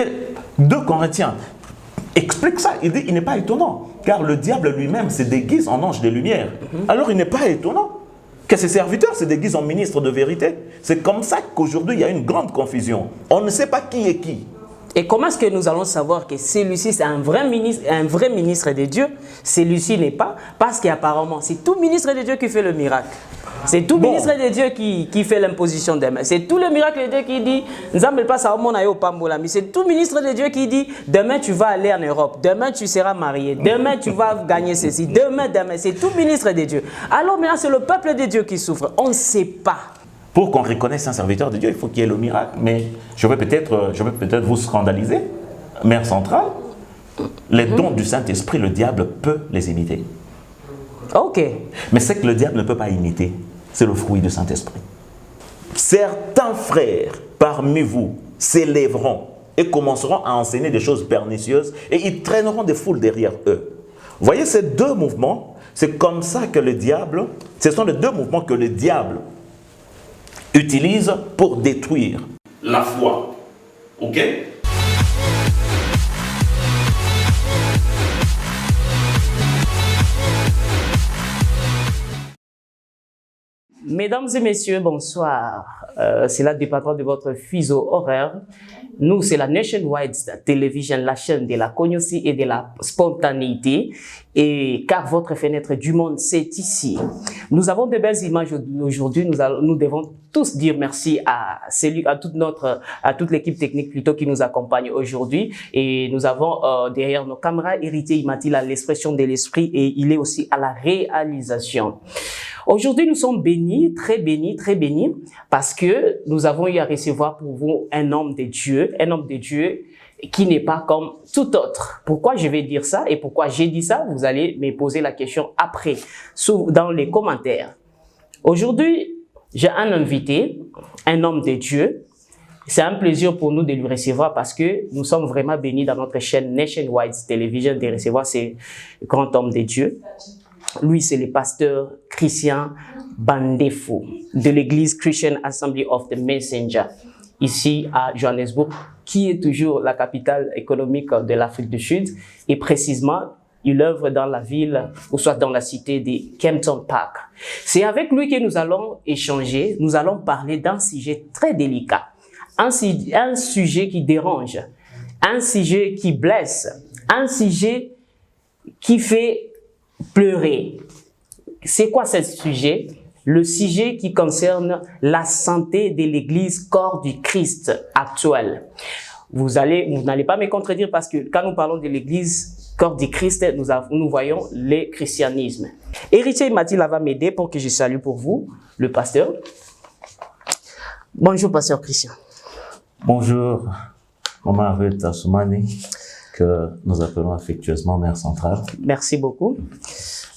Et 2 Corinthiens explique ça. Il dit, il n'est pas étonnant, car le diable lui-même se déguise en ange de lumière. Alors il n'est pas étonnant que ses serviteurs se déguisent en ministres de vérité. C'est comme ça qu'aujourd'hui il y a une grande confusion. On ne sait pas qui est qui. Et comment est-ce que nous allons savoir que celui-ci c'est un vrai ministre de Dieu, celui-ci n'est pas? Parce qu'apparemment, c'est tout ministre de Dieu qui fait le miracle. C'est tout ministre de Dieu qui fait l'imposition des mains. C'est tout le miracle de Dieu qui dit, c'est tout ministre de Dieu qui dit, demain tu vas aller en Europe, demain tu seras marié, demain tu vas gagner ceci, demain. C'est tout ministre de Dieu. Alors maintenant, c'est le peuple de Dieu qui souffre. On ne sait pas. Pour qu'on reconnaisse un serviteur de Dieu, il faut qu'il y ait le miracle. Mais je vais peut-être vous scandaliser. Mère centrale, les dons du Saint-Esprit, le diable peut les imiter. Ok. Mais ce que le diable ne peut pas imiter, c'est le fruit du Saint-Esprit. Certains frères parmi vous s'élèveront et commenceront à enseigner des choses pernicieuses et ils traîneront des foules derrière eux. Vous voyez ces 2 mouvements, c'est comme ça que le diable, ce sont les 2 mouvements que le diable utilise pour détruire la foi. Ok? Mesdames et messieurs, bonsoir. C'est la département de votre fuseau horaire. Nous, c'est la Nationwide Television, la chaîne de la cognosci et de la spontanéité. Et car votre fenêtre du monde, c'est ici. Nous avons de belles images aujourd'hui. Nous devons tous dire merci à toute l'équipe technique plutôt qui nous accompagne aujourd'hui. Et nous avons derrière nos caméras Héritier Imati à l'expression de l'esprit et il est aussi à la réalisation. Aujourd'hui, nous sommes bénis, très bénis, parce que nous avons eu à recevoir pour vous un homme de Dieu qui n'est pas comme tout autre. Pourquoi je vais dire ça et pourquoi j'ai dit ça? Vous allez me poser la question après, dans les commentaires. Aujourd'hui, j'ai un invité, un homme de Dieu. C'est un plaisir pour nous de lui recevoir parce que nous sommes vraiment bénis dans notre chaîne Nationwide Television de recevoir ce grand homme de Dieu. Lui, c'est le pasteur Christian Bandefo de l'église Christian Assembly of the Messenger, ici à Johannesburg, qui est toujours la capitale économique de l'Afrique du Sud. Et précisément, il œuvre dans la ville, ou soit dans la cité de Kempton Park. C'est avec lui que nous allons échanger, nous allons parler d'un sujet très délicat, un sujet qui dérange, un sujet qui blesse, un sujet qui fait pleurer. C'est quoi ce sujet? Le sujet qui concerne la santé de l'église corps du Christ actuelle. Vous n'allez pas me contredire parce que quand nous parlons de l'église corps du Christ, nous voyons le christianisme. Héritier Mathilde va m'aider pour que je salue pour vous le pasteur. Bonjour pasteur Christian. Bonjour, Maman Ruth Assoumani, que nous appelons affectueusement Mère Centrale. Merci beaucoup.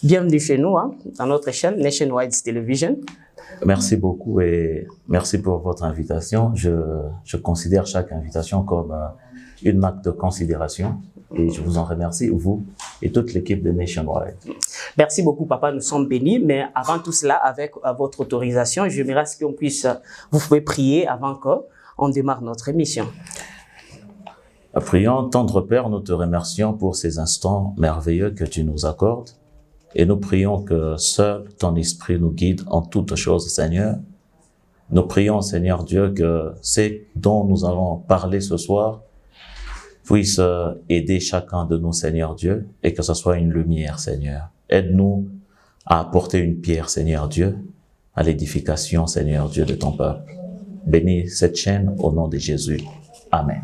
Bienvenue chez nous, dans notre chaîne Nationwide Television. Merci beaucoup et merci pour votre invitation. Je considère chaque invitation comme une marque de considération et je vous en remercie, vous et toute l'équipe de Nationwide. Merci beaucoup, papa. Nous sommes bénis. Mais avant tout cela, avec votre autorisation, j'aimerais qu'on puisse, vous pouvez prier avant qu'on démarre notre émission. Prions, tendre Père, nous te remercions pour ces instants merveilleux que tu nous accordes. Et nous prions que seul ton esprit nous guide en toutes choses, Seigneur. Nous prions, Seigneur Dieu, que ce dont nous allons parler ce soir puisse aider chacun de nous, Seigneur Dieu, et que ce soit une lumière, Seigneur. Aide-nous à apporter une pierre, Seigneur Dieu, à l'édification, Seigneur Dieu, de ton peuple. Bénis cette chaîne au nom de Jésus. Amen.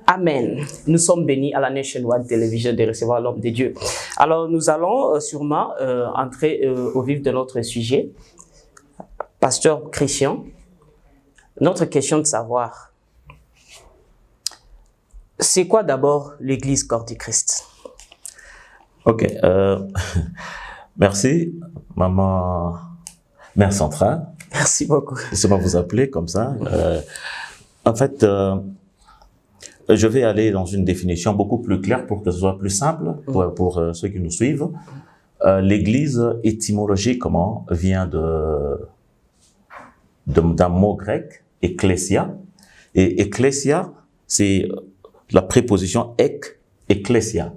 Amen. Nous sommes bénis à la Nationwide Television de recevoir l'homme de Dieu. Alors, nous allons sûrement entrer au vif de notre sujet. Pasteur Christian, notre question de savoir, c'est quoi d'abord l'Église corps du Christ? Ok. Merci, Maman Mère Centrale. Merci beaucoup. Laissez-moi vous appeler comme ça. En fait, je vais aller dans une définition beaucoup plus claire pour que ce soit plus simple pour ceux qui nous suivent. L'église, étymologiquement, vient d'un mot grec, ecclésia. Et ecclésia, c'est la préposition ek, ecclesia.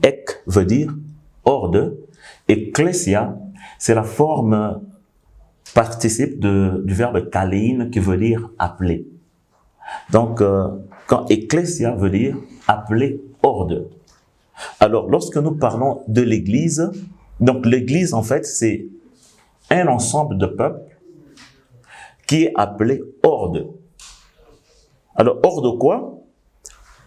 Ek veut dire hors de. Ecclesia, c'est la forme participe du verbe kalein qui veut dire appeler. Donc, quand ecclesia veut dire appeler hors de. Alors, lorsque nous parlons de l'Église, donc l'Église, en fait, c'est un ensemble de peuples qui est appelé hors de. Alors, hors de quoi?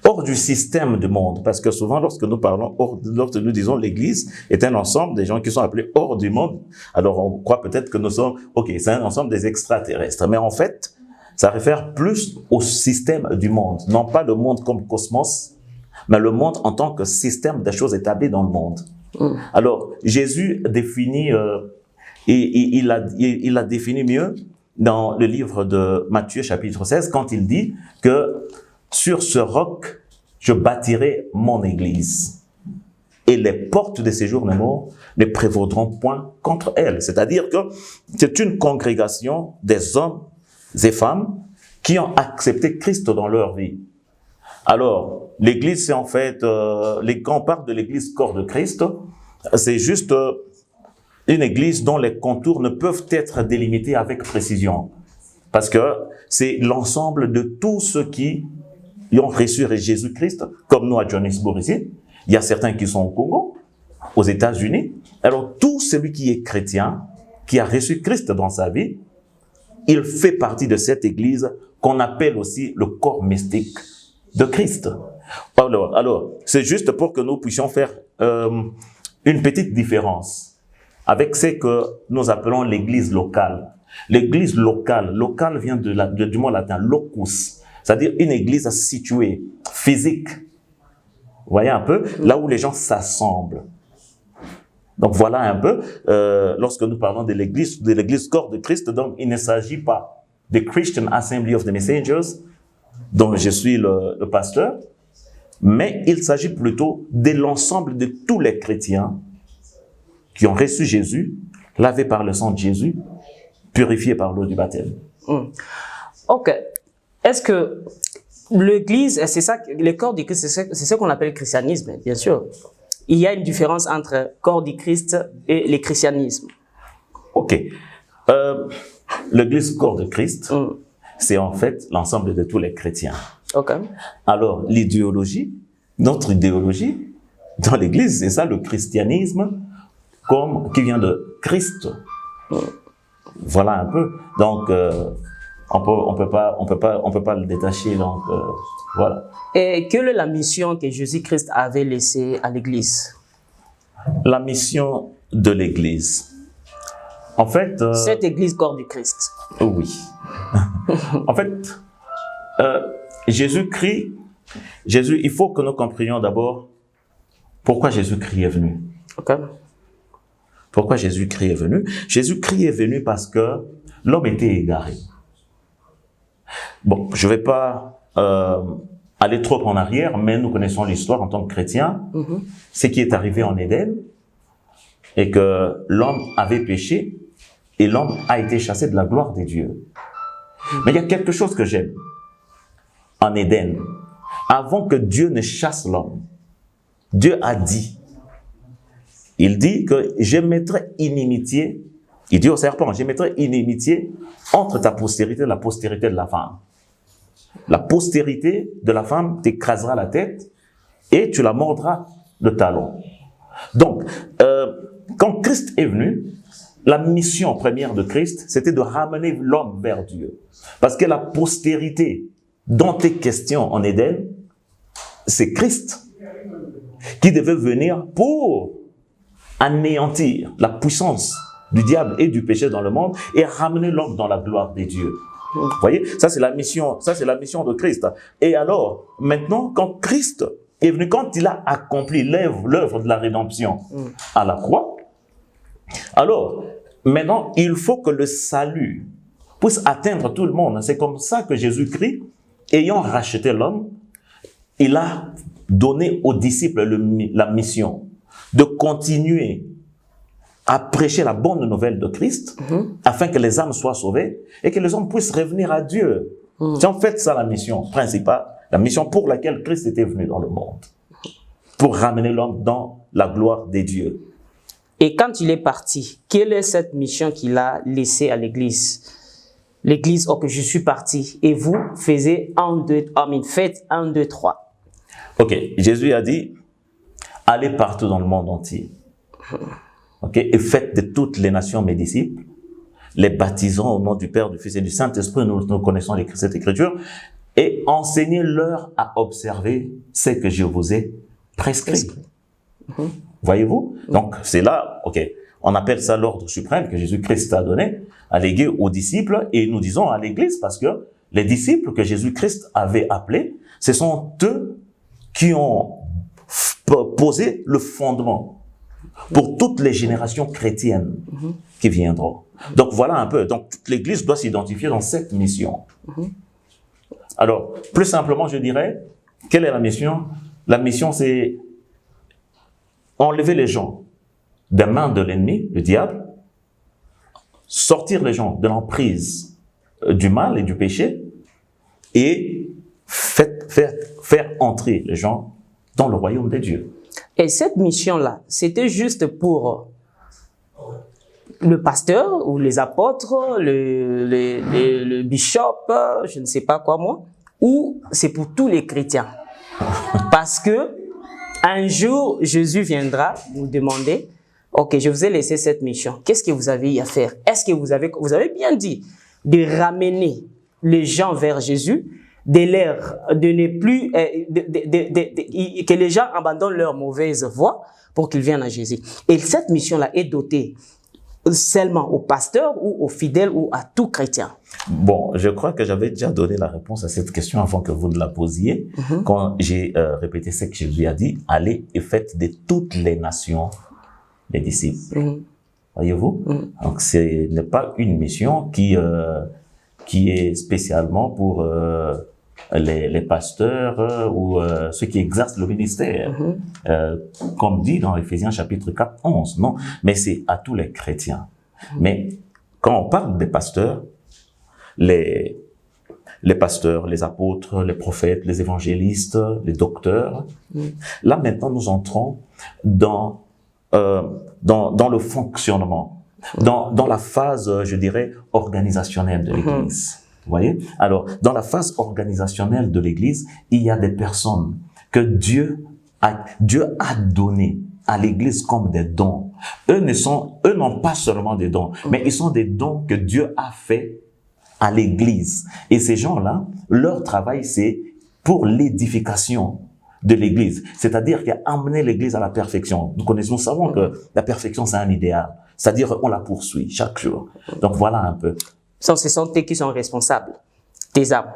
Hors du système du monde. Parce que souvent, lorsque nous parlons, lorsque nous disons l'Église est un ensemble des gens qui sont appelés hors du monde, alors on croit peut-être que nous sommes, ok, c'est un ensemble des extraterrestres. Mais en fait, ça réfère plus au système du monde. Non pas le monde comme cosmos, mais le monde en tant que système des choses établies dans le monde. Alors, Jésus définit, il a défini mieux dans le livre de Matthieu chapitre 16 quand il dit que sur ce roc, je bâtirai mon église et les portes de séjour des morts ne prévaudront point contre elle. C'est-à-dire que c'est une congrégation des hommes et femmes qui ont accepté Christ dans leur vie. Alors, l'église, c'est en fait, quand on parle de l'église corps de Christ, c'est juste une église dont les contours ne peuvent être délimités avec précision. Parce que c'est l'ensemble de tous ceux qui ont reçu Jésus-Christ, comme nous à Johannesburg ici. Il y a certains qui sont au Congo, aux États-Unis. Alors, tout celui qui est chrétien, qui a reçu Christ dans sa vie, il fait partie de cette église qu'on appelle aussi le corps mystique de Christ. Alors, c'est juste pour que nous puissions faire une petite différence avec ce que nous appelons l'église locale. L'église locale vient du mot latin locus, c'est-à-dire une église située, physique. Vous voyez un peu, là où les gens s'assemblent. Donc voilà un peu, lorsque nous parlons de l'église corps de Christ, donc il ne s'agit pas de Christian Assembly of the Messengers, dont je suis le pasteur, mais il s'agit plutôt de l'ensemble de tous les chrétiens qui ont reçu Jésus, lavés par le sang de Jésus, purifiés par l'eau du baptême. Ok. Est-ce que l'Église, c'est ça, le corps du Christ, c'est ce qu'on appelle le christianisme, bien sûr. Il y a une différence entre corps du Christ et le christianisme. Ok. L'Église corps de Christ, c'est en fait l'ensemble de tous les chrétiens. Ok. Alors, l'idéologie, notre idéologie dans l'Église, c'est ça, le christianisme, qui vient de Christ. Voilà un peu. Donc, on peut pas le détacher. Donc, voilà. Et quelle est la mission que Jésus-Christ avait laissée à l'Église? La mission de l'Église. En fait, cette Église corps du Christ. Oui. En fait, Jésus, il faut que nous comprenions d'abord pourquoi Jésus-Christ est venu. Ok. Pourquoi Jésus-Christ est venu? Jésus-Christ est venu parce que l'homme était égaré. Bon, je ne vais pas aller trop en arrière, mais nous connaissons l'histoire en tant que chrétiens. Ce qui est arrivé en Éden, et que l'homme avait péché, et l'homme a été chassé de la gloire des dieux. Mais il y a quelque chose que j'aime en Éden. Avant que Dieu ne chasse l'homme, Dieu a dit, il dit que je mettrai inimitié, il dit au serpent, je mettrai inimitié entre ta postérité et la postérité de la femme. La postérité de la femme t'écrasera la tête et tu la mordras le talon. Donc, quand Christ est venu, la mission première de Christ, c'était de ramener l'homme vers Dieu. Parce que la postérité dont est question en Éden, c'est Christ qui devait venir pour anéantir la puissance du diable et du péché dans le monde et ramener l'homme dans la gloire des dieux. Vous voyez, ça c'est la mission de Christ. Et alors, maintenant, quand Christ est venu, quand il a accompli l'œuvre de la rédemption à la croix, alors, maintenant, il faut que le salut puisse atteindre tout le monde. C'est comme ça que Jésus-Christ, ayant racheté l'homme, il a donné aux disciples la mission de continuer à prêcher la bonne nouvelle de Christ, afin que les âmes soient sauvées et que les hommes puissent revenir à Dieu. C'est en fait ça la mission principale La mission pour laquelle Christ était venu dans le monde. Pour ramener l'homme dans la gloire des dieux. Et quand il est parti, quelle est cette mission qu'il a laissée à l'Église? L'Église, ok, je suis parti. Et vous faites 1, 2, 3. Ok, Jésus a dit, allez partout dans le monde entier. Ok, et faites de toutes les nations mes disciples, les baptisant au nom du Père, du Fils et du Saint-Esprit, nous connaissons cette écriture, et enseignez-leur à observer ce que je vous ai prescrit. Voyez-vous? Donc, c'est là, ok, on appelle ça l'ordre suprême que Jésus-Christ a donné, allégué aux disciples, et nous disons à l'Église parce que les disciples que Jésus-Christ avait appelés, ce sont eux qui ont posé le fondement pour toutes les générations chrétiennes qui viendront. Donc, voilà un peu. Donc, toute l'Église doit s'identifier dans cette mission. Alors, plus simplement, je dirais, quelle est la mission? La mission, c'est enlever les gens des mains de l'ennemi, le diable, sortir les gens de l'emprise du mal et du péché, et faire entrer les gens dans le royaume des dieux. Et cette mission-là, c'était juste pour le pasteur ou les apôtres, le bishop, je ne sais pas quoi moi, ou c'est pour tous les chrétiens? Parce que un jour, Jésus viendra nous demander, ok, je vous ai laissé cette mission, qu'est-ce que vous avez à faire? Est-ce que vous avez bien dit de ramener les gens vers Jésus, de ne plus, que les gens abandonnent leur mauvaise voie pour qu'ils viennent à Jésus. Et cette mission-là est dotée seulement aux pasteurs ou aux fidèles ou à tout chrétien? Bon, je crois que j'avais déjà donné la réponse à cette question avant que vous ne la posiez, quand j'ai répété ce que Jésus a dit, allez et faites de toutes les nations des disciples. Voyez-vous? Donc, ce n'est pas une mission qui est spécialement pour les pasteurs ou ceux qui exercent le ministère, comme dit dans Éphésiens chapitre 4, 11, non, mais c'est à tous les chrétiens. Mais quand on parle des pasteurs, les pasteurs, les apôtres, les prophètes, les évangélistes, les docteurs, là maintenant nous entrons dans le fonctionnement, dans la phase, je dirais, organisationnelle de l'Église. Vous voyez? Alors, dans la phase organisationnelle de l'Église, il y a des personnes que Dieu a données à l'Église comme des dons. Eux n'ont pas seulement des dons, mais ils sont des dons que Dieu a fait à l'Église. Et ces gens-là, leur travail, c'est pour l'édification de l'Église. C'est-à-dire qu'amener l'Église à la perfection. Nous savons que la perfection, c'est un idéal. C'est-à-dire qu'on la poursuit chaque jour. Donc, voilà un peu. Ce sont eux qui sont responsables des âmes.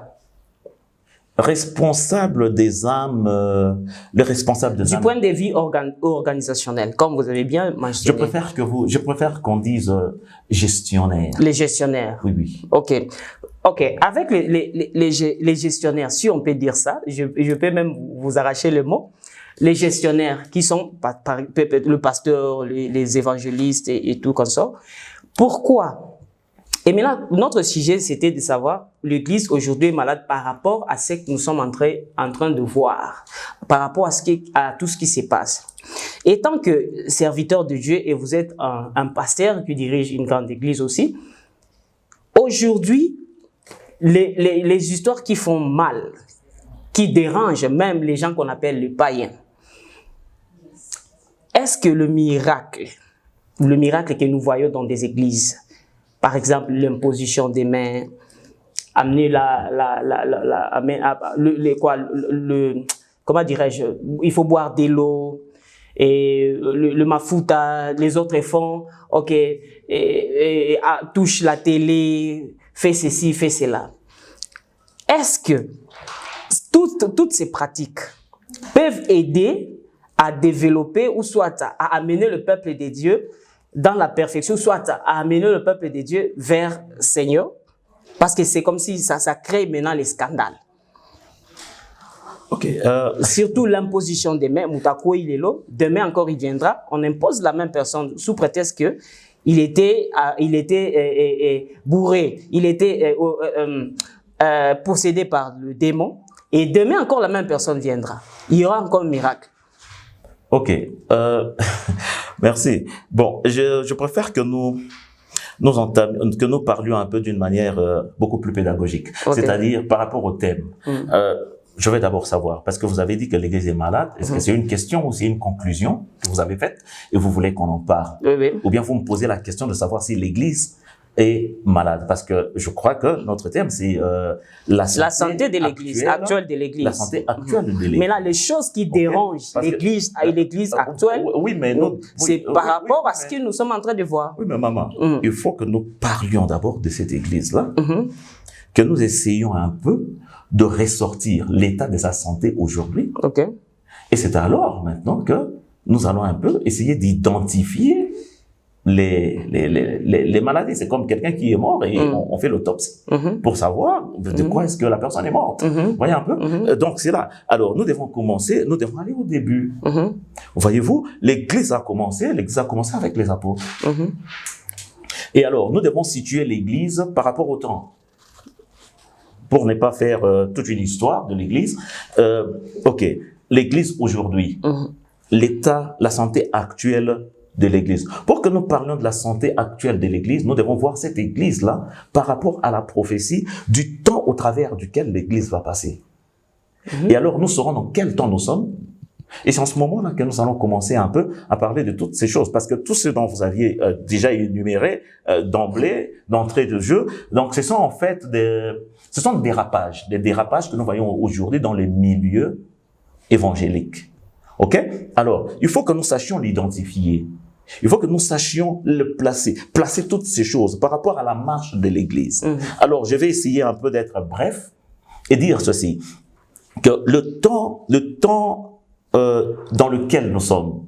Responsable des âmes, le responsable des âmes. Du point de vue organisationnel, comme vous avez bien mentionné. Je préfère qu'on dise gestionnaire. Les gestionnaires. Oui, oui. Ok. Avec les gestionnaires, si on peut dire ça, je peux même vous arracher le mot. Les gestionnaires qui sont le pasteur, les évangélistes et tout comme ça. Pourquoi? Et maintenant, notre sujet, c'était de savoir, l'Église aujourd'hui est malade par rapport à ce que nous sommes en train de voir, par rapport à tout ce qui se passe. Et tant que serviteur de Dieu, et vous êtes un pasteur qui dirige une grande église aussi, aujourd'hui, les histoires qui font mal, qui dérangent même les gens qu'on appelle les païens, est-ce que le miracle que nous voyons dans des églises, par exemple, l'imposition des mains, amener comment dirais-je, il faut boire de l'eau, et le mafuta, les autres font, ok, touche la télé, fais ceci, fais cela. Est-ce que toutes ces pratiques peuvent aider à développer ou soit à amener le peuple de Dieu dans la perfection, soit à amener le peuple de Dieu vers le Seigneur? Parce que c'est comme si ça crée maintenant les scandales. Surtout l'imposition des mains. Moutako, il est là. Demain encore, il viendra. On impose la même personne sous prétexte que il était bourré, il était possédé par le démon. Et demain encore, la même personne viendra. Il y aura encore un miracle. Ok, merci. Bon, je préfère que nous parlions un peu d'une manière beaucoup plus pédagogique, Okay. C'est-à-dire par rapport au thème. Je vais d'abord savoir, parce que vous avez dit que l'Église est malade, est-ce que c'est une question ou c'est une conclusion que vous avez faite et vous voulez qu'on en parle? Oui, oui. Ou bien vous me posez la question de savoir si l'Église est malade, parce que je crois que notre thème c'est la santé de l'Église, actuelle de l'Église. La santé actuelle de l'Église. Mais là, les choses qui dérangent l'Église actuelle, oui, mais c'est par rapport à ce que nous sommes en train de voir. Oui, mais maman, il faut que nous parlions d'abord de cette Église-là, que nous essayions un peu de ressortir l'état de sa santé aujourd'hui. Okay. Et c'est alors maintenant que nous allons un peu essayer d'identifier les maladies. C'est comme quelqu'un qui est mort et on fait l'autopsie pour savoir de quoi est-ce que la personne est morte. Vous voyez un peu? Donc c'est là. Alors nous devons commencer, nous devons aller au début. Voyez-vous, l'Église a commencé avec les apôtres. Et alors nous devons situer l'Église par rapport au temps. Pour ne pas faire toute une histoire de l'Église. Ok, l'Église aujourd'hui, l'état, la santé actuelle de l'Église. Pour que nous parlions de la santé actuelle de l'Église, nous devons voir cette Église-là par rapport à la prophétie du temps au travers duquel l'Église va passer. Et alors, nous saurons dans quel temps nous sommes. Et c'est en ce moment-là que nous allons commencer un peu à parler de toutes ces choses, parce que tout ce dont vous aviez déjà énuméré d'entrée de jeu, donc ce sont en fait des dérapages que nous voyons aujourd'hui dans les milieux évangéliques. Ok? Alors, il faut que nous sachions l'identifier. Il faut que nous sachions le placer toutes ces choses par rapport à la marche de l'Église. Alors, je vais essayer un peu d'être bref et dire ceci, que le temps dans lequel nous sommes,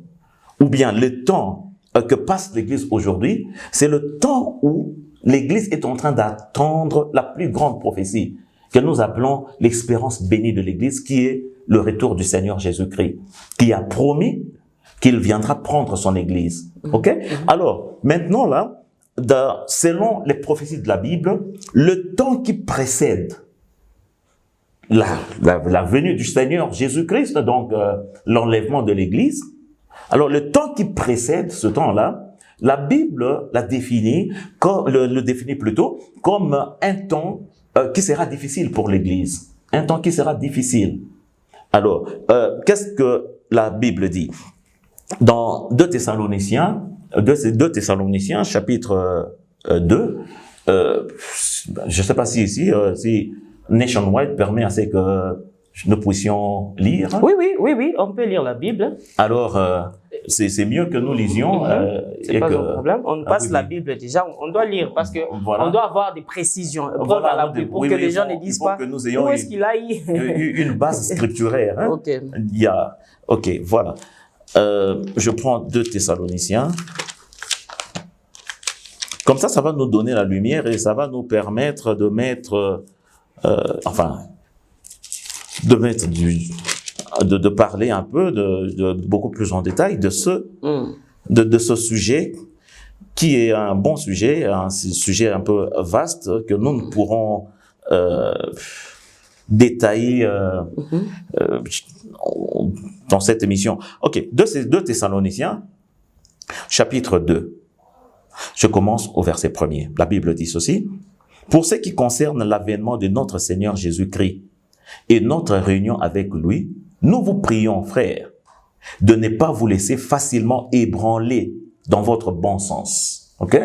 ou bien le temps que passe l'Église aujourd'hui, c'est le temps où l'Église est en train d'attendre la plus grande prophétie que nous appelons l'expérience bénie de l'Église, qui est le retour du Seigneur Jésus-Christ, qui a promis qu'il viendra prendre son Église. Ok? Alors, maintenant là, selon les prophéties de la Bible, le temps qui précède la venue du Seigneur Jésus-Christ, donc l'enlèvement de l'Église, alors le temps qui précède ce temps-là, la Bible le définit plutôt comme un temps qui sera difficile pour l'Église. Un temps qui sera difficile. Alors, qu'est-ce que la Bible dit? Dans 2 Thessaloniciens, chapitre 2, je ne sais pas si ici, si Nationwide permet à ce que nous puissions lire. Oui, on peut lire la Bible. Alors, c'est mieux que nous lisions. C'est pas un problème. On passe la Bible déjà. On doit lire parce que on doit avoir des précisions. Preuve à l'appui pour que les gens ne disent pas où est-ce qu'il a une base scripturaire. Hein? Ok, voilà. Je prends 2 Thessaloniciens. Comme ça va nous donner la lumière et ça va nous permettre de mettre, de parler un peu de beaucoup plus en détail de ce sujet qui est un bon sujet, un sujet un peu vaste que nous ne pourrons détailler dans cette émission. Ok, 2 Thessaloniciens, chapitre 2. Je commence au verset 1er. La Bible dit ceci. Pour ce qui concerne l'avènement de notre Seigneur Jésus-Christ et notre réunion avec lui, nous vous prions, frères, de ne pas vous laisser facilement ébranler dans votre bon sens. Ok?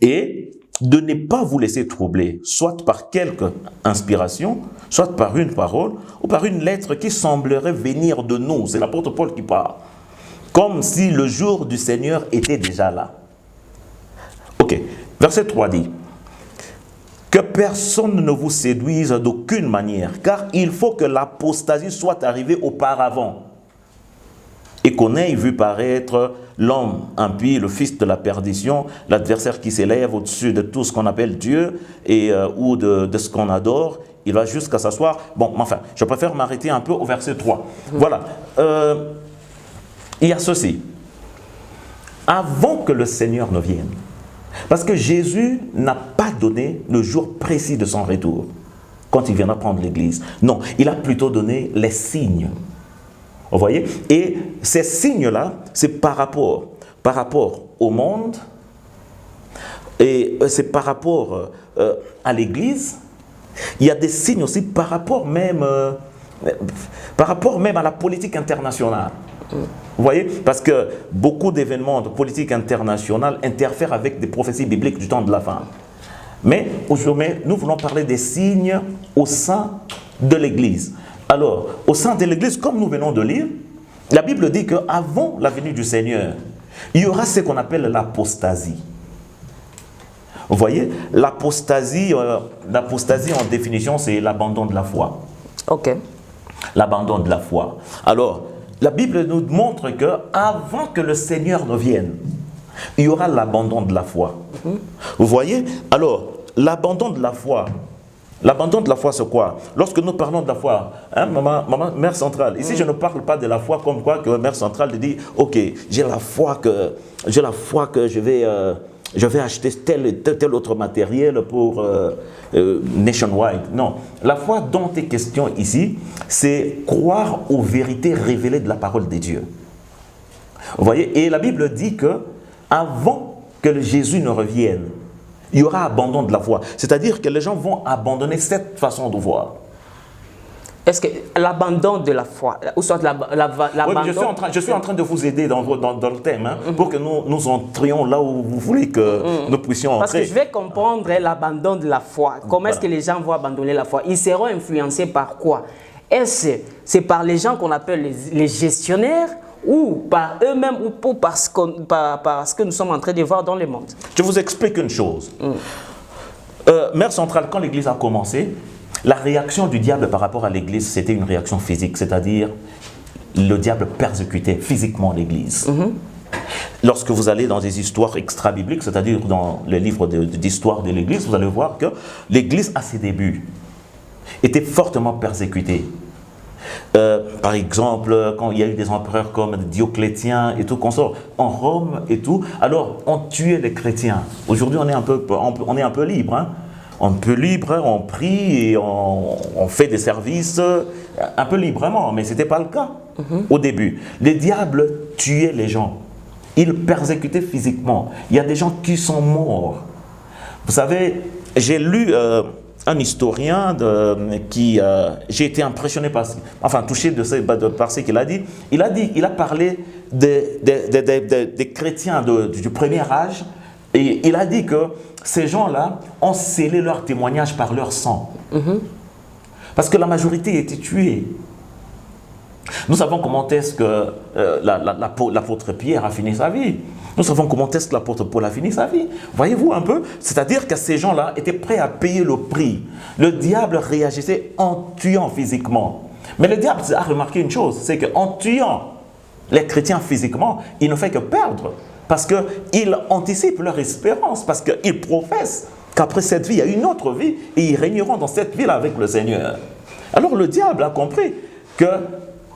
Et de ne pas vous laisser troubler, soit par quelque inspiration, soit par une parole, ou par une lettre qui semblerait venir de nous. C'est l'apôtre Paul qui parle. Comme si le jour du Seigneur était déjà là. Ok. Verset 3 dit, que personne ne vous séduise d'aucune manière, car il faut que l'apostasie soit arrivée auparavant, et qu'on ait vu paraître l'homme impie, le fils de la perdition, l'adversaire qui s'élève au-dessus de tout ce qu'on appelle Dieu et ou de ce qu'on adore. Il va jusqu'à s'asseoir. Bon, enfin, je préfère m'arrêter un peu au verset 3. Voilà. Il y a ceci. Avant que le Seigneur ne vienne, parce que Jésus n'a pas donné le jour précis de son retour. quand il viendra prendre l'Église. Non, il a plutôt donné les signes. Vous voyez? Et ces signes-là, c'est par rapport au monde, et c'est par rapport à l'Église. Il y a des signes aussi par rapport même à la politique internationale. Vous voyez? Parce que beaucoup d'événements de politique internationale interfèrent avec des prophéties bibliques du temps de la fin. Mais aujourd'hui, nous voulons parler des signes au sein de l'Église. Alors, au sein de l'Église, comme nous venons de lire, la Bible dit qu'avant la venue du Seigneur, il y aura ce qu'on appelle l'apostasie. Vous voyez, l'apostasie en définition, c'est l'abandon de la foi. Ok. L'abandon de la foi. Alors, la Bible nous montre qu'avant que le Seigneur ne vienne, il y aura l'abandon de la foi. Vous voyez? Alors, l'abandon de la foi, c'est quoi? Lorsque nous parlons de la foi, hein, maman, Mère Centrale, ici je ne parle pas de la foi comme quoi que Mère Centrale dit, ok, j'ai la foi que je vais acheter tel autre matériel pour nationwide. Non, la foi dont est question ici, c'est croire aux vérités révélées de la parole de Dieu. Vous voyez? Et la Bible dit que avant que Jésus ne revienne, il y aura abandon de la foi. C'est-à-dire que les gens vont abandonner cette façon de voir. Est-ce que l'abandon de la foi, ou soit l'abandon... Oui, je suis en train de vous aider dans le thème, hein, pour que nous entrions là où vous voulez que nous puissions entrer. Parce que je vais comprendre l'abandon de la foi. Comment est-ce que les gens vont abandonner la foi? Ils seront influencés par quoi? Est-ce que c'est par les gens qu'on appelle les gestionnaires, ou par eux-mêmes, ou par ce que nous sommes en train de voir dans le monde? Je vous explique une chose. Mère Centrale, quand l'Église a commencé, la réaction du diable par rapport à l'Église, c'était une réaction physique, c'est-à-dire le diable persécutait physiquement l'Église. Lorsque vous allez dans des histoires extra-bibliques, c'est-à-dire dans les livres d'histoire de l'Église, vous allez voir que l'Église, à ses débuts, était fortement persécutée. Par exemple, quand il y a eu des empereurs comme Dioclétien et tout, consort, en Rome et tout, alors on tuait les chrétiens. Aujourd'hui, on est un peu libre, hein. On peut libre, on prie et on fait des services un peu librement, mais ce n'était pas le cas au début. Les diables tuaient les gens, ils persécutaient physiquement. Il y a des gens qui sont morts. Vous savez, j'ai lu un historien j'ai été impressionné touché par ce qu'il a dit. Il a parlé des chrétiens du premier âge. Et il a dit que ces gens-là ont scellé leur témoignage par leur sang. Parce que la majorité était tuée. Nous savons comment est-ce que l'apôtre Pierre a fini sa vie. Nous savons comment est-ce que l'apôtre Paul a fini sa vie. Voyez-vous un peu? C'est-à-dire que ces gens-là étaient prêts à payer le prix. Le diable réagissait en tuant physiquement. Mais le diable a remarqué une chose, c'est qu'en tuant les chrétiens physiquement, il ne fait que perdre. Parce qu'ils anticipent leur espérance, parce qu'ils professent qu'après cette vie, il y a une autre vie, et ils régneront dans cette vie-là avec le Seigneur. Alors le diable a compris que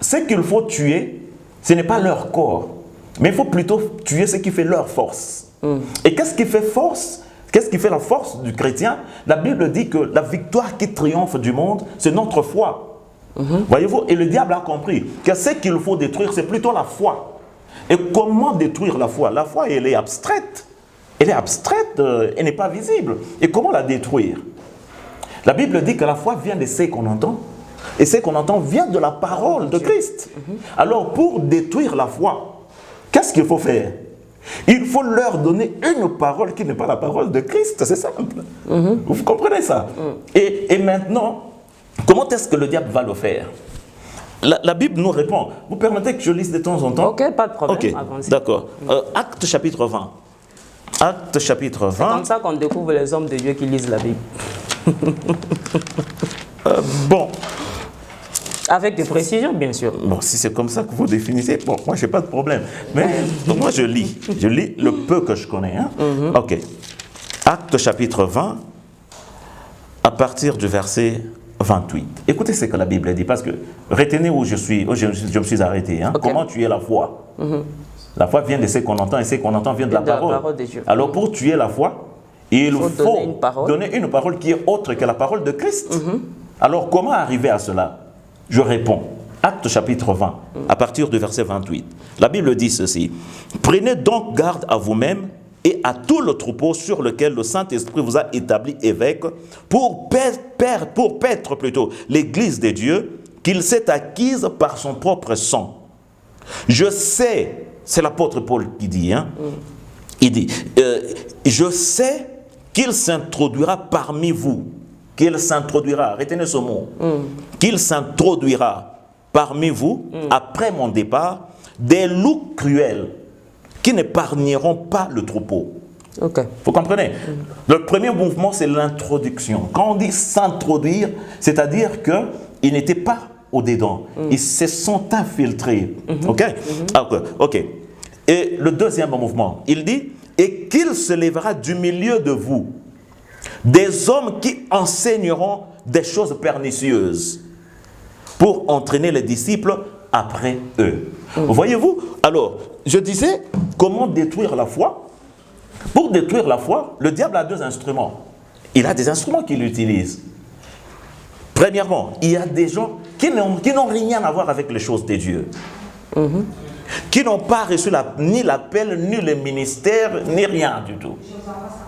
ce qu'il faut tuer, ce n'est pas leur corps, mais il faut plutôt tuer ce qui fait leur force. Et qu'est-ce qui fait force? Qu'est-ce qui fait la force du chrétien? La Bible dit que la victoire qui triomphe du monde, c'est notre foi. Voyez-vous? Et le diable a compris que ce qu'il faut détruire, c'est plutôt la foi. Et comment détruire la foi? La foi, elle est abstraite. Elle est abstraite, elle n'est pas visible. Et comment la détruire? La Bible dit que la foi vient de ce qu'on entend. Et ce qu'on entend vient de la parole de Christ. Alors, pour détruire la foi, qu'est-ce qu'il faut faire? Il faut leur donner une parole qui n'est pas la parole de Christ. C'est simple. Vous comprenez ça? Et maintenant, comment est-ce que le diable va le faire? La Bible nous répond. Vous permettez que je lise de temps en temps? Ok, pas de problème. Ok, d'accord. Acte chapitre 20. Acte chapitre 20. C'est comme ça qu'on découvre les hommes de Dieu qui lisent la Bible. Bon. Avec des précisions, bien sûr. Bon, si c'est comme ça que vous définissez, bon, moi, je n'ai pas de problème. Mais moi, je lis. Je lis le peu que je connais. Hein? Ok. Acte chapitre 20, à partir du verset 28. Écoutez ce que la Bible dit, parce que retenez où je me suis arrêté. Hein? Okay. Comment tuer la foi? La foi vient de ce qu'on entend, et ce qu'on entend vient de la parole de Dieu. Alors pour tuer la foi, il faut donner une parole qui est autre que la parole de Christ. Alors, comment arriver à cela? Je réponds. Acte chapitre 20, à partir du verset 28. La Bible dit ceci. « Prenez donc garde à vous-même et à tout le troupeau sur lequel le Saint-Esprit vous a établi évêque pour paître plutôt l'église de Dieu qu'il s'est acquise par son propre sang. Je sais, c'est l'apôtre Paul qui dit, hein, il dit, je sais qu'il s'introduira parmi vous, qu'il s'introduira, retenez ce mot, qu'il s'introduira parmi vous, après mon départ, des loups cruels qui n'épargneront pas le troupeau. Okay. Vous comprenez? Le premier mouvement, c'est l'introduction. Quand on dit s'introduire, c'est-à-dire qu'ils n'étaient pas au-dedans. Ils se sont infiltrés. OK? OK. Et le deuxième mouvement, il dit, et qu'il se lèvera du milieu de vous des hommes qui enseigneront des choses pernicieuses pour entraîner les disciples après eux. Voyez-vous? Alors, je disais, comment détruire la foi? Pour détruire la foi, le diable a deux instruments. Il a des instruments qu'il utilise. Premièrement, il y a des gens qui n'ont rien à voir avec les choses de Dieu. Qui n'ont pas reçu ni l'appel, ni le ministère, ni rien du tout.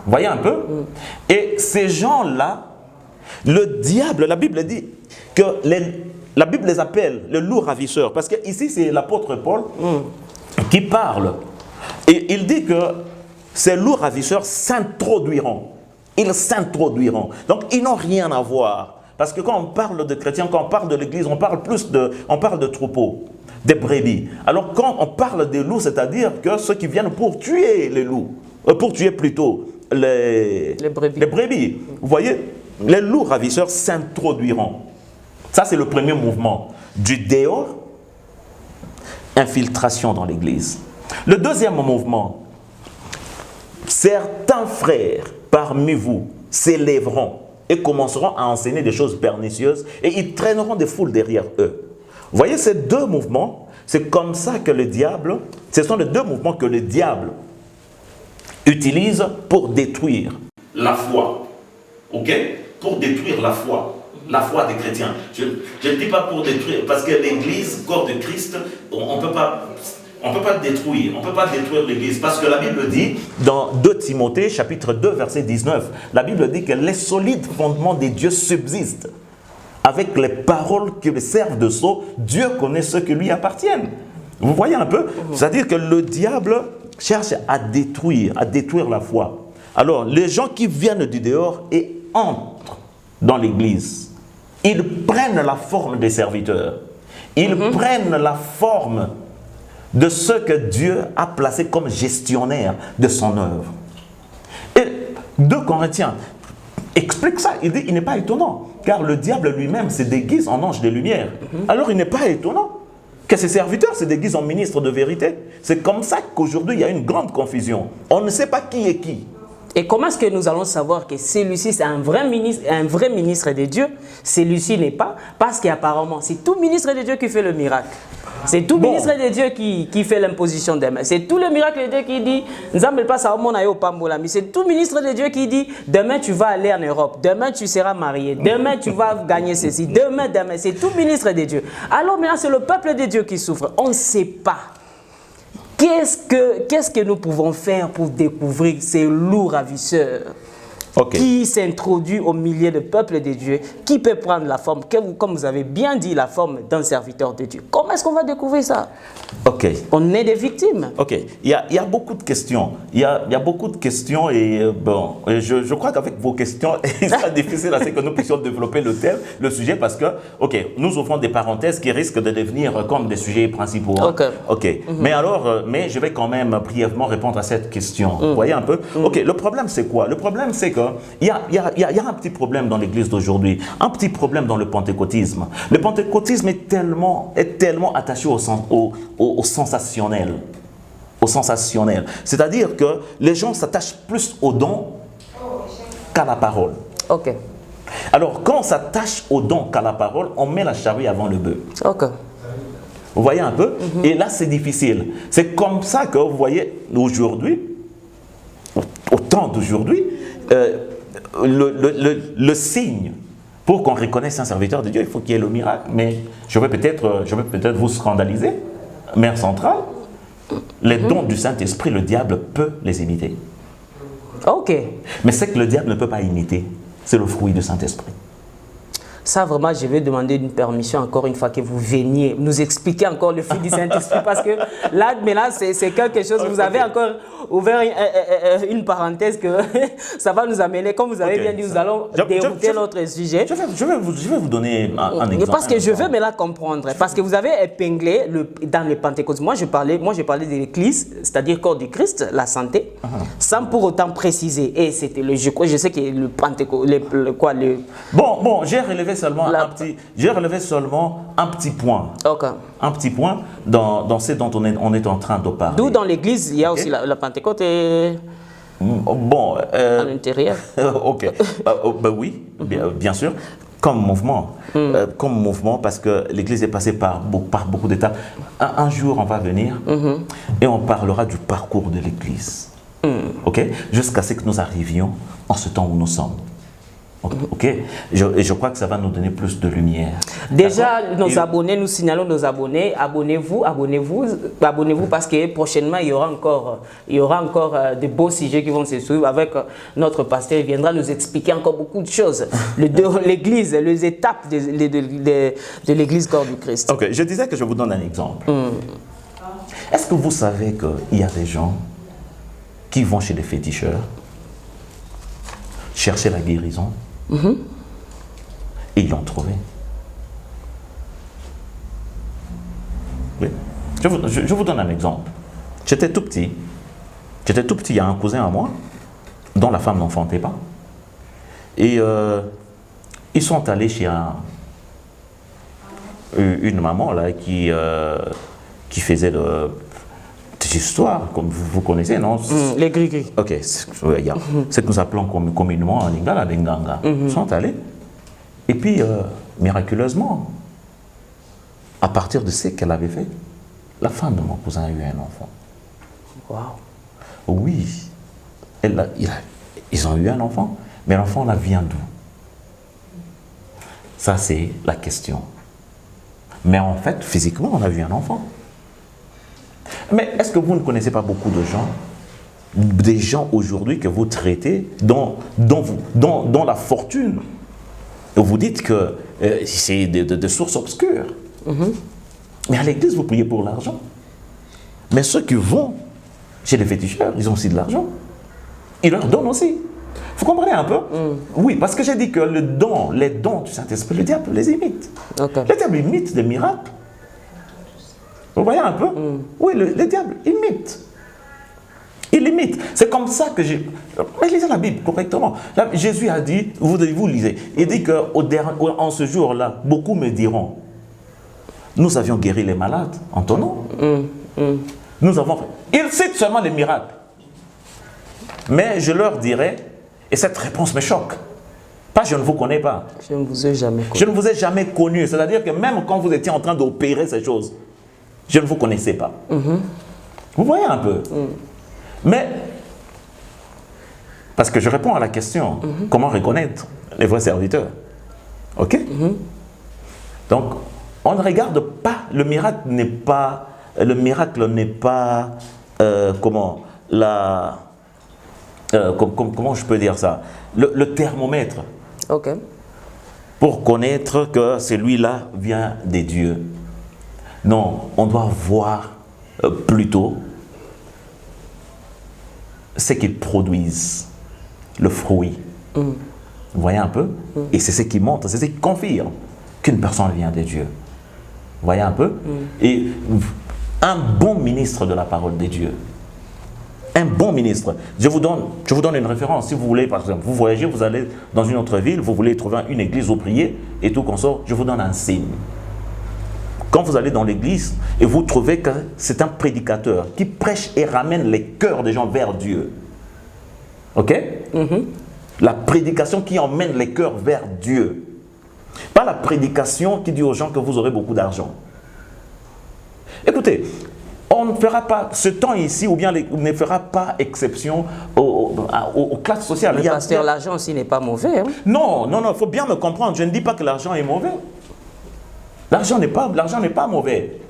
Voyez un peu? Et ces gens-là, le diable, la Bible dit que la Bible les appelle le loup ravisseur. Parce que ici, c'est l'apôtre Paul qui parle. Et il dit que ces loups ravisseurs s'introduiront. Ils s'introduiront. Donc, ils n'ont rien à voir. Parce que quand on parle de chrétiens, quand on parle de l'église, on parle de troupeaux, des brebis. Alors, quand on parle des loups, c'est-à-dire que ceux qui viennent pour tuer les loups, pour tuer plutôt les brebis. Vous voyez, les loups ravisseurs s'introduiront. Ça, c'est le premier mouvement. Du dehors, infiltration dans l'église. Le deuxième mouvement, certains frères parmi vous s'élèveront et commenceront à enseigner des choses pernicieuses et ils traîneront des foules derrière eux. Vous voyez ces deux mouvements, c'est comme ça que le diable, ce sont les deux mouvements que le diable utilise pour détruire la foi. Ok? Pour détruire la foi des chrétiens. Je ne dis pas pour détruire, parce que l'église, corps de Christ, on ne peut pas détruire. On ne peut pas détruire l'église. Parce que la Bible dit, dans 2 Timothée, chapitre 2, verset 19, la Bible dit que les solides fondements des dieux subsistent. Avec les paroles qui le servent de sceau, Dieu connaît ceux qui lui appartiennent. Vous voyez un peu? C'est-à-dire que le diable cherche à détruire la foi. Alors, les gens qui viennent du dehors et entrent dans l'église, ils prennent la forme des serviteurs. Ils prennent la forme de ceux que Dieu a placés comme gestionnaires de son œuvre. Et 2 Corinthiens explique ça. Il dit, il n'est pas étonnant, car le diable lui-même se déguise en ange de lumière. Alors il n'est pas étonnant que ses serviteurs se déguisent en ministres de vérité. C'est comme ça qu'aujourd'hui il y a une grande confusion. On ne sait pas qui est qui. Et comment est-ce que nous allons savoir que celui-ci c'est un vrai ministre de Dieu? Celui-ci n'est pas, parce qu'apparemment c'est tout ministre de Dieu qui fait le miracle. C'est tout ministre de Dieu qui fait l'imposition des mains. C'est tout le miracle de Dieu qui dit, c'est tout ministre de Dieu qui dit, demain tu vas aller en Europe, demain tu seras marié, demain tu vas gagner ceci, demain. C'est tout ministre de Dieu. Alors maintenant c'est le peuple de Dieu qui souffre. On ne sait pas. Qu'est-ce que nous pouvons faire pour découvrir ces loups ravisseurs qui s'introduit au milieu du peuple de Dieu, qui peut prendre la forme, comme vous avez bien dit, la forme d'un serviteur de Dieu? Comment est-ce qu'on va découvrir ça? On est des victimes. Il y a beaucoup de questions. Il y a beaucoup de questions et bon, je crois qu'avec vos questions, il sera difficile assez que nous puissions développer le sujet parce que, nous ouvrons des parenthèses qui risquent de devenir comme des sujets principaux. Mais alors, mais je vais quand même brièvement répondre à cette question. Vous voyez un peu? Le problème c'est quoi? Le problème c'est que il y a un petit problème dans l'église d'aujourd'hui, un petit problème dans le pentecôtisme. Le pentecôtisme est tellement attaché au sensationnel. Au sensationnel. C'est-à-dire que les gens s'attachent plus aux dons qu'à la parole. Alors, quand on s'attache aux dons qu'à la parole, on met la charrue avant le bœuf. Vous voyez un peu? Et là, c'est difficile. C'est comme ça que vous voyez aujourd'hui, au temps d'aujourd'hui, le signe Pour qu'on reconnaisse un serviteur de Dieu, il faut qu'il y ait le miracle. Mais je vais peut-être vous scandaliser. Mère centrale, les dons du Saint-Esprit, le diable peut les imiter. Ok. Mais c'est que le diable ne peut pas imiter. C'est le fruit du Saint-Esprit. Ça, vraiment, je vais demander une permission encore une fois que vous veniez nous expliquer encore le fruit du Saint-Esprit parce que là, maintenant, c'est quelque chose, vous avez encore ouvert une parenthèse que ça va nous amener, comme vous avez bien dit, nous allons dérouter notre sujet. Je vais vous donner un exemple. Parce que je veux me la comprendre, parce que vous avez épinglé dans les Pentecôtes. Moi, je parlais de l'Église, c'est-à-dire corps du Christ, la santé, sans pour autant préciser. Et c'était je sais que le Pentecôte, Bon, j'ai relevé seulement un petit point. Okay. Un petit point dans ce dont on est en train de parler. D'où dans l'église, il y a aussi la Pentecôte et bon, à l'intérieur. Ok. Oui, bien sûr. Comme mouvement. Comme mouvement, parce que l'église est passée par beaucoup d'étapes. Un jour, on va venir et on parlera du parcours de l'église. Ok? Jusqu'à ce que nous arrivions en ce temps où nous sommes. Ok, et je crois que ça va nous donner plus de lumière. Déjà, nos abonnés, nous signalons nos abonnés, abonnez-vous parce que prochainement, il y aura encore de beaux sujets qui vont se suivre avec notre pasteur. Il viendra nous expliquer encore beaucoup de choses. L'église, les étapes de l'église corps du Christ. Ok, je disais que je vous donne un exemple. Est-ce que vous savez qu'il y a des gens qui vont chez des féticheurs chercher la guérison? Et ils l'ont trouvé. Oui. Je vous donne un exemple. J'étais tout petit, il y a un cousin à moi, dont la femme n'enfantait pas. Et ils sont allés chez une maman là, qui faisait des histoires, comme vous connaissez, non? Les gris-gris. Ok, c'est que nous appelons communément en Lingala des Nganga. Ils sont allés. Et puis, miraculeusement, à partir de ce qu'elle avait fait, la femme de mon cousin a eu un enfant. Wow. Oui, ils ont eu un enfant, mais l'enfant là vient d'où? Ça, c'est la question. Mais en fait, physiquement, on a eu un enfant. Mais est-ce que vous ne connaissez pas beaucoup de gens, des gens aujourd'hui que vous traitez, dont la fortune, vous dites que c'est de sources obscures. Mais à l'église, vous priez pour l'argent. Mais ceux qui vont chez les féticheurs, ils ont aussi de l'argent. Ils leur donnent aussi. Vous comprenez un peu? Oui, parce que j'ai dit que les dons du Saint-Esprit, le diable les imite. Okay. Le diable imite des miracles. Vous voyez un peu? Oui, le diable imite. Il imite. C'est comme ça que j'ai... Mais lisez la Bible correctement. Là, Jésus a dit, vous lisez, il dit qu'en ce jour-là, beaucoup me diront, nous avions guéri les malades en ton nom. Nous avons fait... Il cite seulement les miracles. Mais je leur dirai, et cette réponse me choque, pas je ne vous connais pas. Je ne vous ai jamais connu. Je ne vous ai jamais connu. C'est-à-dire que même quand vous étiez en train d'opérer ces choses, je ne vous connaissais pas. Vous voyez un peu? Mais, parce que je réponds à la question, comment reconnaître les vrais serviteurs? Ok? Donc, on ne regarde pas, le miracle n'est pas, comment je peux dire ça? Le thermomètre. Ok. Pour connaître que celui-là vient des dieux. Non, on doit voir plutôt ce qu'ils produisent, le fruit. Vous voyez un peu? Et c'est ce qui montre, c'est ce qui confirme qu'une personne vient de Dieu. Vous voyez un peu? Et un bon ministre de la parole de Dieu, un bon ministre, je vous donne une référence. Si vous voulez, par exemple, vous voyagez, vous allez dans une autre ville, vous voulez trouver une église où prier et tout consort, je vous donne un signe. Quand vous allez dans l'église et vous trouvez que c'est un prédicateur qui prêche et ramène les cœurs des gens vers Dieu. Ok? La prédication qui emmène les cœurs vers Dieu. Pas la prédication qui dit aux gens que vous aurez beaucoup d'argent. Écoutez, On ne fera pas ce temps ici, ou bien on ne fera pas exception aux classes sociales. Mais pasteur, l'argent aussi n'est pas mauvais. Hein? Non, non, non, il faut bien me comprendre. Je ne dis pas que l'argent est mauvais. L'argent n'est pas mauvais.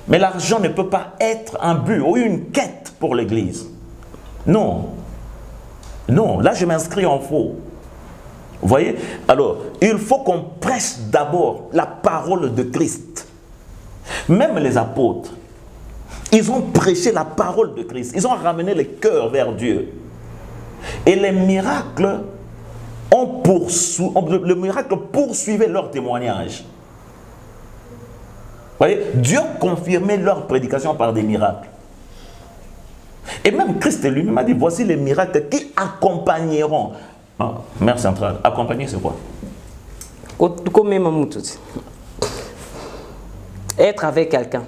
Mais l'argent ne peut pas être un but ou une quête pour l'Église. Non. Non, là je m'inscris en faux. Vous voyez? Alors, il faut qu'on prêche d'abord la parole de Christ. Même les apôtres, ils ont prêché la parole de Christ. Ils ont ramené les cœurs vers Dieu. Et les miracles, le miracle poursuivait leur témoignage. Vous voyez, Dieu confirmait leur prédication par des miracles. Et même Christ lui-même a dit, voici les miracles qui accompagneront. Ah, mère centrale, accompagner c'est quoi? Être avec quelqu'un.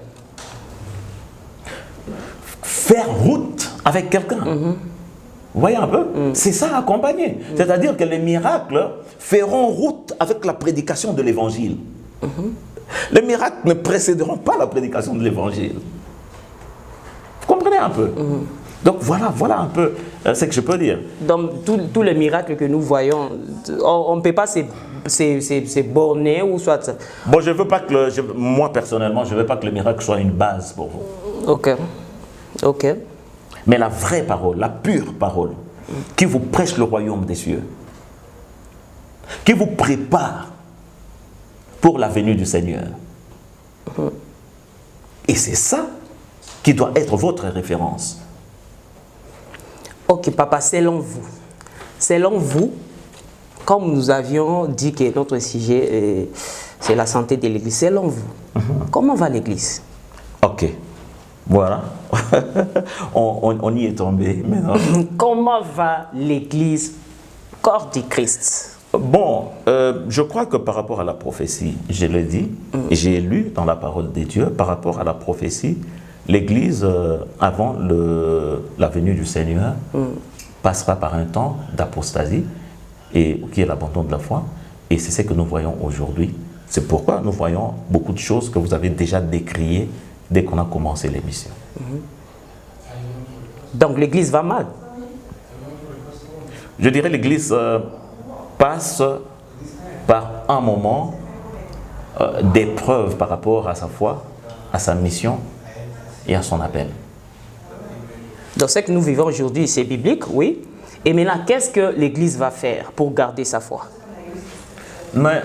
Faire route avec quelqu'un. Vous voyez un peu? C'est ça, accompagner. C'est-à-dire que les miracles feront route avec la prédication de l'évangile. Les miracles ne précéderont pas la prédication de l'évangile. Vous comprenez un peu? Donc voilà un peu ce que je peux dire. Dans tous les miracles que nous voyons, on ne peut pas se borner ou soit... Bon, je veux pas que moi personnellement, je ne veux pas que le miracle soit une base pour vous. Ok. Ok. Mais la vraie parole, la pure parole, qui vous prêche le royaume des cieux, qui vous prépare pour la venue du Seigneur. Et c'est ça qui doit être votre référence. Ok, papa, selon vous, comme nous avions dit que notre sujet, c'est la santé de l'Église, selon vous, comment va l'Église? Ok, voilà, on y est tombé maintenant. Comment va l'Église, corps du Christ? Bon, je crois que par rapport à la prophétie, je l'ai dit, j'ai lu dans la parole de Dieu, par rapport à la prophétie, l'Église, avant la venue du Seigneur, passera par un temps d'apostasie, qui est l'abandon de la foi, et c'est ce que nous voyons aujourd'hui. C'est pourquoi nous voyons beaucoup de choses que vous avez déjà décriées dès qu'on a commencé l'émission. Donc l'Église va mal? Je dirais l'Église passe par un moment d'épreuve par rapport à sa foi, à sa mission et à son appel. Donc ce que nous vivons aujourd'hui, c'est biblique, oui. Et maintenant, qu'est-ce que l'Église va faire pour garder sa foi? Mais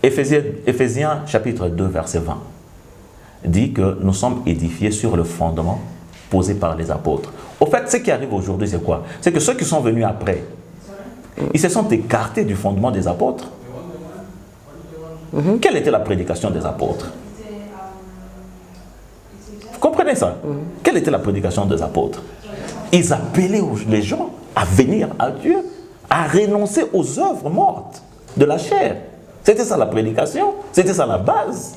Éphésiens chapitre 2, verset 20 dit que nous sommes édifiés sur le fondement posé par les apôtres. Au fait, ce qui arrive aujourd'hui, c'est quoi? C'est que ceux qui sont venus après, ils se sont écartés du fondement des apôtres. Quelle était la prédication des apôtres? Vous comprenez ça? Quelle était la prédication des apôtres? Ils appelaient les gens à venir à Dieu, à renoncer aux œuvres mortes de la chair. C'était ça la prédication, c'était ça la base.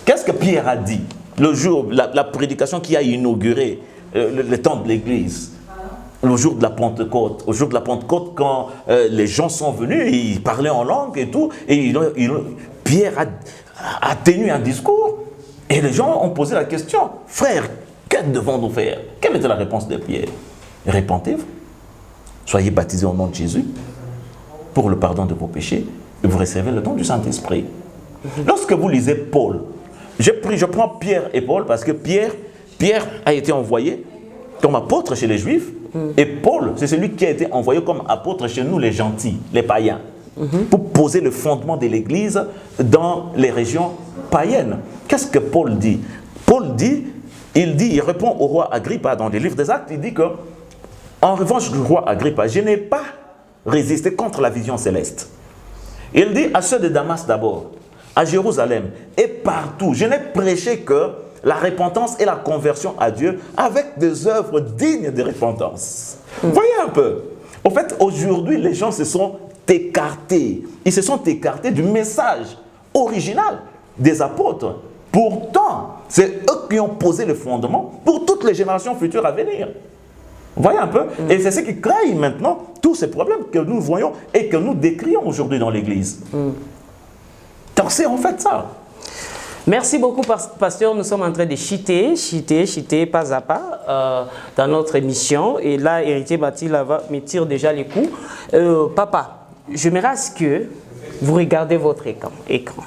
Qu'est-ce que Pierre a dit le jour, la prédication qui a inauguré le temps de l'Église? Le jour de la Pentecôte, au jour de la Pentecôte, quand les gens sont venus, ils parlaient en langue et tout, et Pierre a tenu un discours, et les gens ont posé la question, frère, que devons-nous faire? Quelle était la réponse de Pierre? Répentez-vous, soyez baptisés au nom de Jésus, pour le pardon de vos péchés, et vous recevez le don du Saint-Esprit. Lorsque vous lisez Paul, je prends Pierre et Paul, parce que Pierre a été envoyé comme apôtre chez les Juifs, et Paul, c'est celui qui a été envoyé comme apôtre chez nous, les gentils, les païens, pour poser le fondement de l'Église dans les régions païennes. Qu'est-ce que Paul dit? Paul dit, il répond au roi Agrippa dans les livres des Actes, il dit que, en revanche, le roi Agrippa, je n'ai pas résisté contre la vision céleste. Il dit à ceux de Damas d'abord, à Jérusalem et partout, je n'ai prêché que la repentance et la conversion à Dieu avec des œuvres dignes de repentance. Voyez un peu. Au fait, aujourd'hui, les gens se sont écartés. Ils se sont écartés du message original des apôtres. Pourtant, c'est eux qui ont posé le fondement pour toutes les générations futures à venir. Voyez un peu. Et c'est ce qui crée maintenant tous ces problèmes que nous voyons et que nous décrions aujourd'hui dans l'Église. Donc c'est en fait ça. Merci beaucoup, pasteur. Nous sommes en train de chiter pas à pas dans notre émission. Et là, Héritier Baptiste me tire déjà les coups. Papa, j'aimerais que vous regardez votre écran.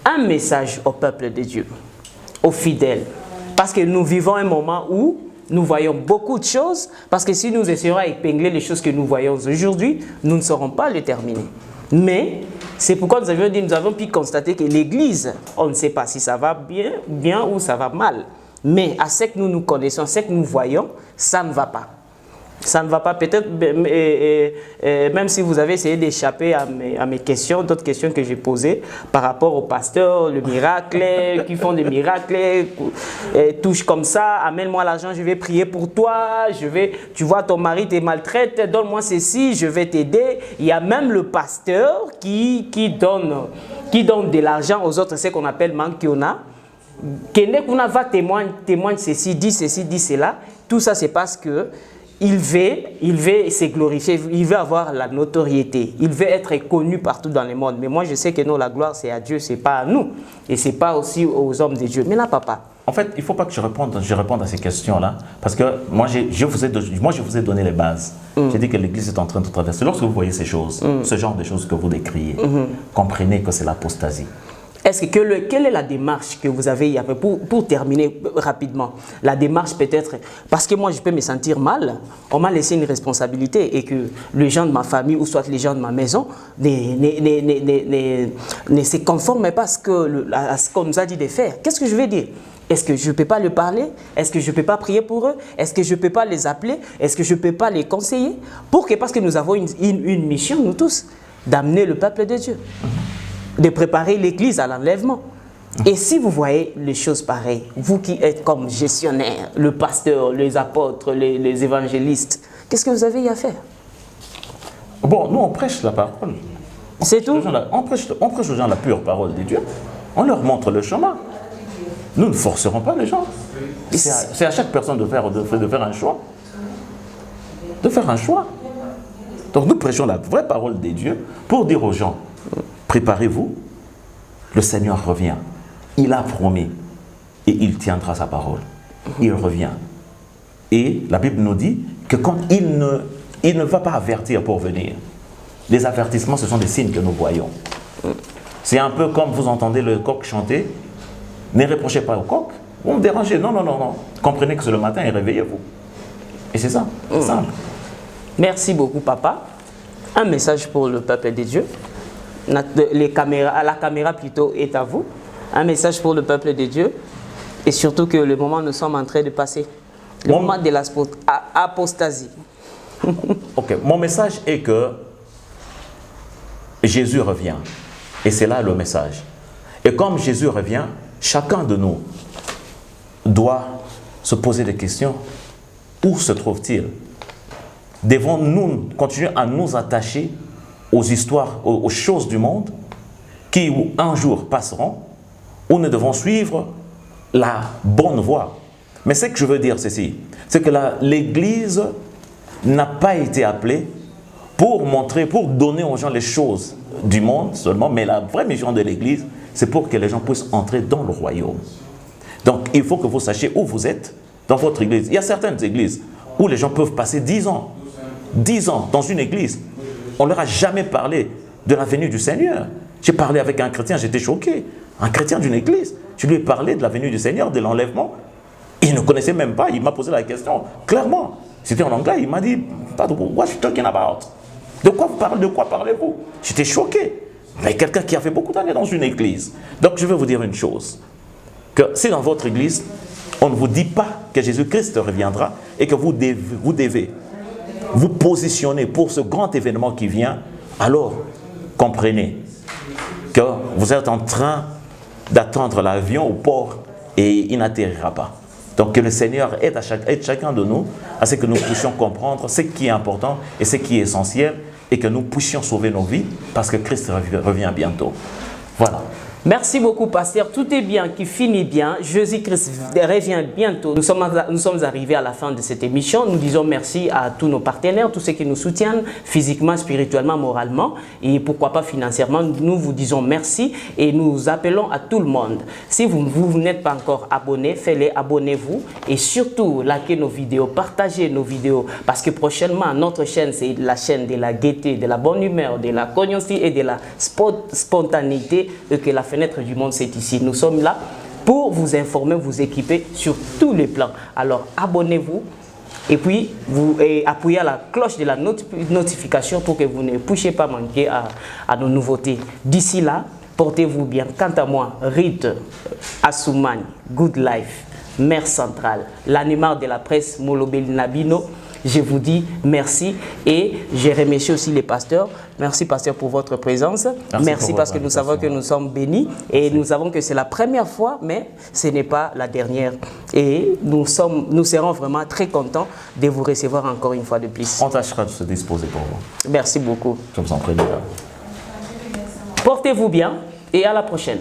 Un message au peuple de Dieu, aux fidèles. Parce que nous vivons un moment où nous voyons beaucoup de choses. Parce que si nous essayons d'épingler les choses que nous voyons aujourd'hui, nous ne saurons pas les terminer. Mais c'est pourquoi nous avons pu constater que l'Église, on ne sait pas si ça va bien ou ça va mal. Mais à ce que nous nous connaissons, à ce que nous voyons, ça ne va pas. Ça ne va pas. Peut-être, même si vous avez essayé d'échapper à mes questions, d'autres questions que j'ai posées par rapport au pasteur, le miracle, qui font des miracles, touche comme ça, amène-moi l'argent, je vais prier pour toi, tu vois, ton mari te maltraite, donne-moi ceci, je vais t'aider. Il y a même le pasteur qui donne de l'argent aux autres, c'est ce qu'on appelle mankiona. Kenekuna va témoigne ceci, dit cela. Tout ça, c'est parce que il veut se glorifier, il veut avoir la notoriété, il veut être connu partout dans le monde. Mais moi, je sais que non, la gloire, c'est à Dieu, c'est pas à nous. Et c'est pas aussi aux hommes de Dieu. Mais là, papa. En fait, il ne faut pas que je réponde à ces questions-là, parce que moi, je vous ai donné les bases. J'ai dit que l'Église est en train de traverser. Lorsque vous voyez ces choses, ce genre de choses que vous décriez, comprenez que c'est l'apostasie. Quelle est la démarche que vous avez pour terminer rapidement? La démarche peut-être, parce que moi je peux me sentir mal, on m'a laissé une responsabilité et que les gens de ma famille ou soit les gens de ma maison ne se conforment pas à ce qu'on nous a dit de faire. Qu'est-ce que je veux dire? Est-ce que je ne peux pas leur parler? Est-ce que je ne peux pas prier pour eux? Est-ce que je ne peux pas les appeler? Est-ce que je ne peux pas les conseiller? Parce que nous avons une mission, nous tous, d'amener le peuple de Dieu. De préparer l'Église à l'enlèvement. Et si vous voyez les choses pareilles, vous qui êtes comme gestionnaire, le pasteur, les apôtres, les évangélistes, qu'est-ce que vous avez à faire? Bon, nous on prêche la parole. C'est tout? On prêche aux gens la pure parole de Dieu. On leur montre le chemin. Nous ne forcerons pas les gens. C'est à chaque personne de faire un choix. De faire un choix. Donc nous prêchons la vraie parole de Dieu pour dire aux gens, préparez-vous, le Seigneur revient. Il a promis et il tiendra sa parole. Il revient. Et la Bible nous dit que quand il ne va pas avertir pour venir, les avertissements, ce sont des signes que nous voyons. C'est un peu comme vous entendez le coq chanter. Ne reprochez pas au coq. Vous me dérangez. Non. Comprenez que c'est le matin et réveillez-vous. Et c'est ça. C'est simple. Merci beaucoup, papa. Un message pour le peuple de Dieu. La caméra plutôt est à vous. Un message pour le peuple de Dieu. Et surtout que le moment nous sommes en train de passer. Le moment de l'apostasie. Ok. Mon message est que Jésus revient. Et c'est là le message. Et comme Jésus revient, chacun de nous doit se poser des questions. Où se trouve-t-il? Devons-nous continuer à nous attacher aux histoires, aux choses du monde qui un jour passeront, ou nous devons suivre la bonne voie? Mais ce que je veux dire ceci, c'est que l'Église n'a pas été appelée pour montrer, pour donner aux gens les choses du monde seulement, mais la vraie mission de l'Église, c'est pour que les gens puissent entrer dans le royaume. Donc il faut que vous sachiez où vous êtes dans votre église. Il y a certaines églises où les gens peuvent passer 10 ans dans une église. On ne leur a jamais parlé de la venue du Seigneur. J'ai parlé avec un chrétien, j'étais choqué. Un chrétien d'une église. Je lui ai parlé de la venue du Seigneur, de l'enlèvement. Il ne connaissait même pas, il m'a posé la question clairement. C'était en anglais, il m'a dit, what are you talking about? De quoi parlez-vous? J'étais choqué. Mais quelqu'un qui a fait beaucoup d'années dans une église. Donc je vais vous dire une chose. Que si dans votre église, on ne vous dit pas que Jésus-Christ reviendra et que vous devez vous positionner pour ce grand événement qui vient, alors comprenez que vous êtes en train d'attendre l'avion au port et il n'atterrira pas. Donc que le Seigneur aide chacun de nous à ce que nous puissions comprendre ce qui est important et ce qui est essentiel et que nous puissions sauver nos vies parce que Christ revient bientôt. Voilà. Merci beaucoup, pasteur. Tout est bien, qui finit bien. Jésus-Christ revient bientôt. Nous sommes arrivés à la fin de cette émission. Nous disons merci à tous nos partenaires, tous ceux qui nous soutiennent physiquement, spirituellement, moralement et pourquoi pas financièrement. Nous vous disons merci et nous appelons à tout le monde. Si vous n'êtes pas encore abonné, faites-les, abonnez-vous et surtout likez nos vidéos, partagez nos vidéos parce que prochainement notre chaîne c'est la chaîne de la gaieté, de la bonne humeur, de la cognosci et de la spontanéité que la fenêtre du monde c'est ici. Nous sommes là pour vous informer, vous équiper sur tous les plans. Alors abonnez-vous et puis vous appuyez à la cloche de la notification pour que vous ne puissiez pas manquer à nos nouveautés. D'ici là, portez-vous bien. Quant à moi, Rite Assoumani, Good Life, Mère Centrale, l'animal de la presse Molobeli Nabino, je vous dis merci et je remercie aussi les pasteurs. Merci pasteur pour votre présence. Merci parce que nous savons que nous sommes bénis et nous savons que c'est la première fois, mais ce n'est pas la dernière. Et nous serons vraiment très contents de vous recevoir encore une fois de plus. On tâchera de se disposer pour vous. Merci beaucoup. Je vous en prie, les gars. Portez-vous bien et à la prochaine.